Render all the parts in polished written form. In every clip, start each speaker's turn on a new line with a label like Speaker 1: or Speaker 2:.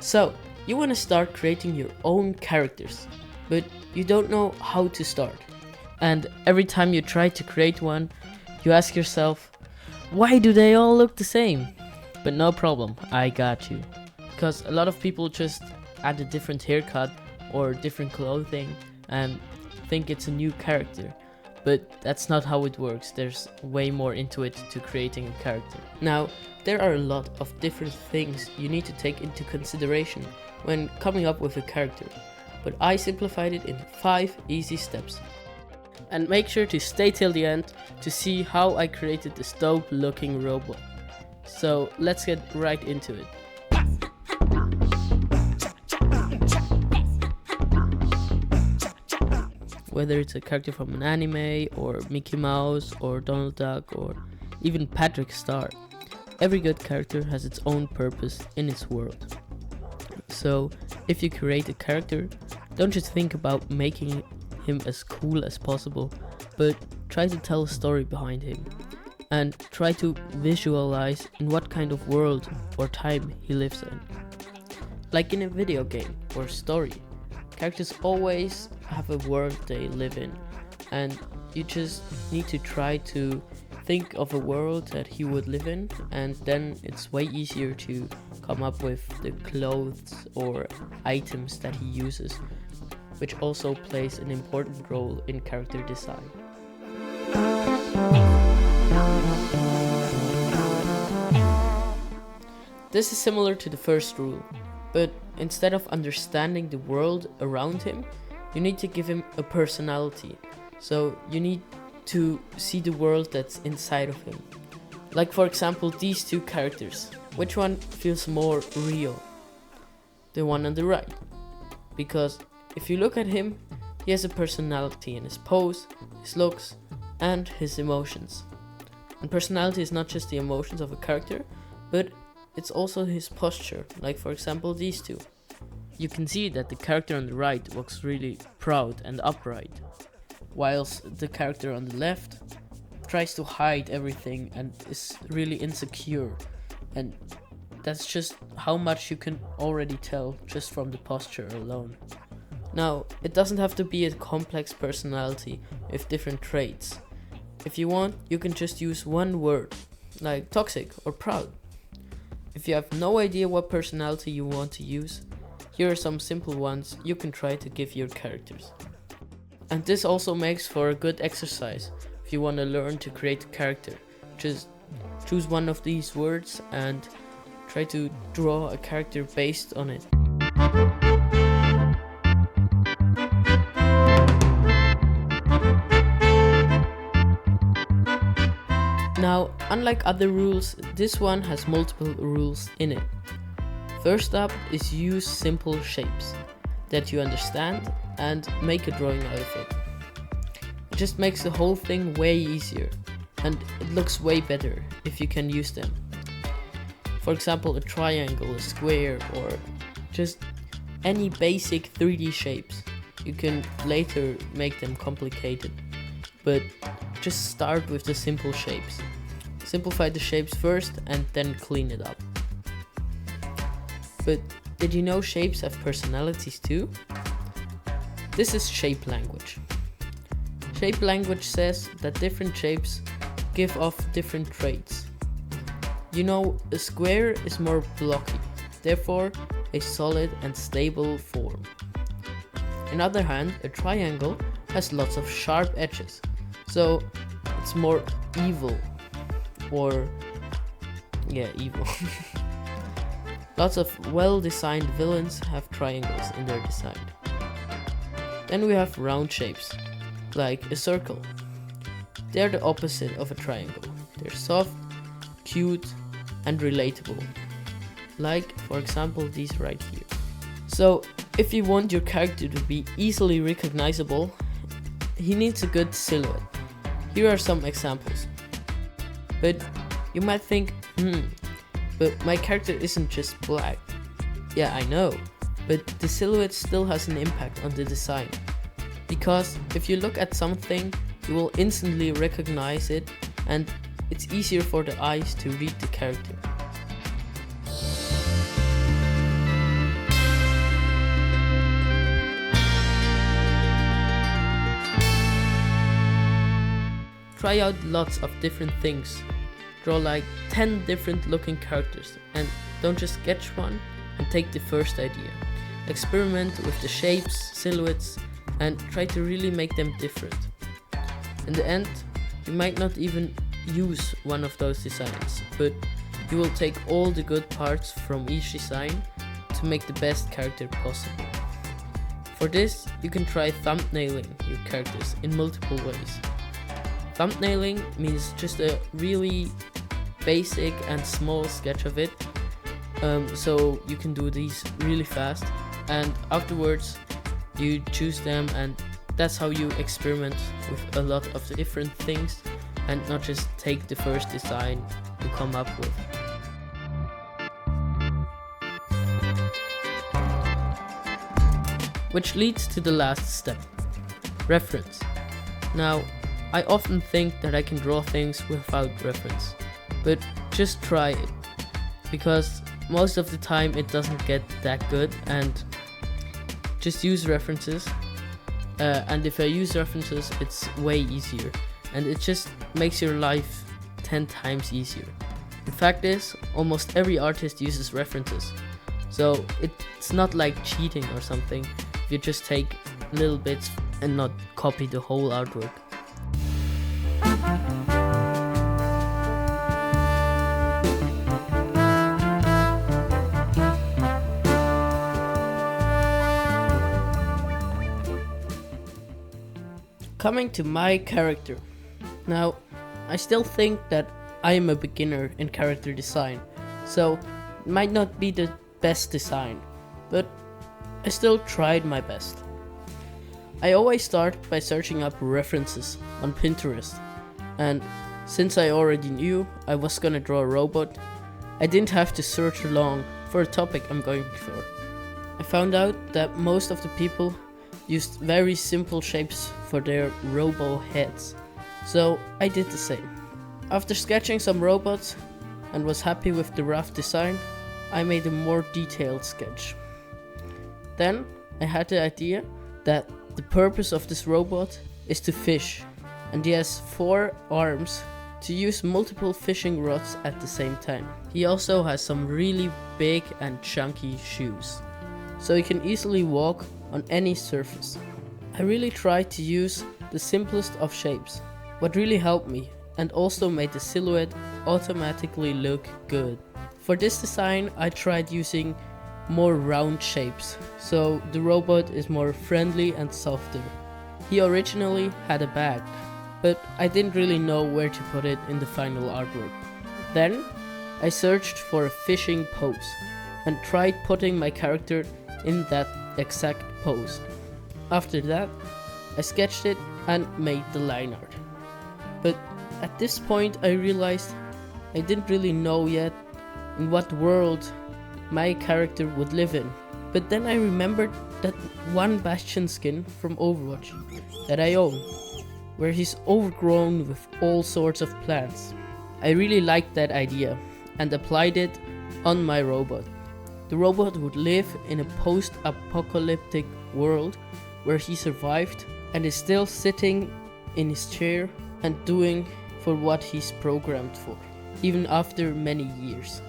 Speaker 1: So, you want to start creating your own characters, but you don't know how to start. And every time you try to create one, you ask yourself, why do they all look the same? But no problem, I got you. Because a lot of people just add a different haircut or different clothing and think it's a new character. But that's not how it works. There's way more into it to creating a character. Now, there are a lot of different things you need to take into consideration when coming up with a character, but I simplified it in 5 easy steps. And make sure to stay till the end to see how I created this dope looking robot. So let's get right into it. Whether it's a character from an anime, or Mickey Mouse, or Donald Duck, or even Patrick Star, every good character has its own purpose in its world. So, if you create a character, don't just think about making him as cool as possible, but try to tell a story behind him, and try to visualize in what kind of world or time he lives in. Like in a video game or story, characters always have a world they live in, and you just need to try to think of a world that he would live in, and then it's way easier to come up with the clothes or items that he uses, which also plays an important role in character design. This is similar to the first rule, but instead of understanding the world around him, you need to give him a personality. So you need to see the world that's inside of him. Like for example, these two characters. Which one feels more real? The one on the right. Because if you look at him, he has a personality in his pose, his looks, and his emotions. And personality is not just the emotions of a character, but it's also his posture, like for example these two. You can see that the character on the right looks really proud and upright, whilst the character on the left tries to hide everything and is really insecure. And that's just how much you can already tell just from the posture alone. Now, it doesn't have to be a complex personality with different traits. If you want, you can just use one word, like toxic or proud. If you have no idea what personality you want to use, here are some simple ones you can try to give your characters. And this also makes for a good exercise if you want to learn to create a character. Just choose one of these words and try to draw a character based on it. Now, unlike other rules, this one has multiple rules in it. First up is use simple shapes that you understand and make a drawing out of it. It just makes the whole thing way easier, and it looks way better if you can use them. For example, a triangle, a square, or just any basic 3D shapes. You can later make them complicated, but just start with the simple shapes. Simplify the shapes first and then clean it up. But did you know shapes have personalities too? This is Shapelanguage. Shapelanguage says that different shapes give off different traits. You know, a square is more blocky, therefore a solid and stable form. On the other hand, a triangle has lots of sharp edges, so it's more evil, or evil. Lots of well-designed villains have triangles in their design. Then we have round shapes, like a circle. They're the opposite of a triangle. They're soft, cute, and relatable. Like, for example, these right here. So, if you want your character to be easily recognizable, he needs a good silhouette. Here are some examples. But you might think, but my character isn't just black. Yeah, I know, but the silhouette still has an impact on the design. Because if you look at something, you will instantly recognize it, and it's easier for the eyes to read the character. try out lots of different things. Draw like 10 different looking characters, and don't just sketch one and take the first idea. Experiment with the shapes, silhouettes, and try to really make them different. In the end, you might not even use one of those designs, but you will take all the good parts from each design to make the best character possible. For this, you can try thumbnailing your characters in multiple ways. Thumpnailing means just a really basic and small sketch of it, so you can do these really fast, and afterwards you choose them, and that's how you experiment with a lot of the different things and not just take the first design you come up with. Which leads to the last step, reference. Now, I often think that I can draw things without reference, but just try it, because most of the time it doesn't get that good, and just use references, and if I use references it's way easier, and it just makes your life 10 times easier. The fact is, almost every artist uses references, so it's not like cheating or something if you just take little bits and not copy the whole artwork. Coming to my character. Now, I still think that I am a beginner in character design, so it might not be the best design, but I still tried my best. I always start by searching up references on Pinterest, and since I already knew I was gonna draw a robot, I didn't have to search long for a topic I'm going for. I found out that most of the people used very simple shapes for their robo heads, so I did the same. After sketching some robots and was happy with the rough design, I made a more detailed sketch. Then I had the idea that the purpose of this robot is to fish, and he has 4 arms to use multiple fishing rods at the same time. He also has some really big and chunky shoes, so he can easily walk on any surface. I really tried to use the simplest of shapes, what really helped me and also made the silhouette automatically look good. For this design I tried using more round shapes, so the robot is more friendly and softer. He originally had a bag, but I didn't really know where to put it in the final artwork. Then I searched for a fishing pose and tried putting my character in that exact pose. After that, I sketched it and made the line art. But at this point I realized I didn't really know yet in what world my character would live in. But then I remembered that one Bastion skin from Overwatch that I own, where he's overgrown with all sorts of plants. I really liked that idea and applied it on my robot. The robot would live in a post-apocalyptic world where he survived and is still sitting in his chair and doing for what he's programmed for, even after many years.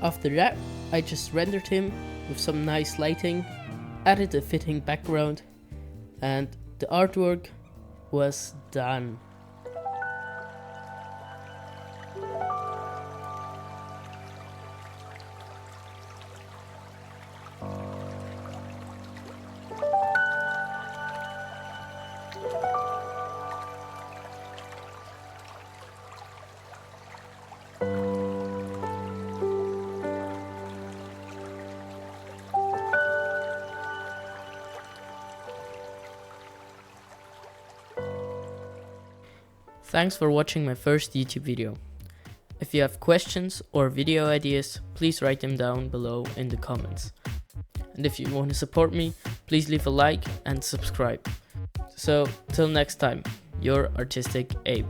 Speaker 1: After that, I just rendered him with some nice lighting, added a fitting background, and the artwork was done. Thanks for watching my first YouTube video. If you have questions or video ideas, please write them down below in the comments. And if you want to support me, please leave a like and subscribe. So, till next time, your Artistic Abe.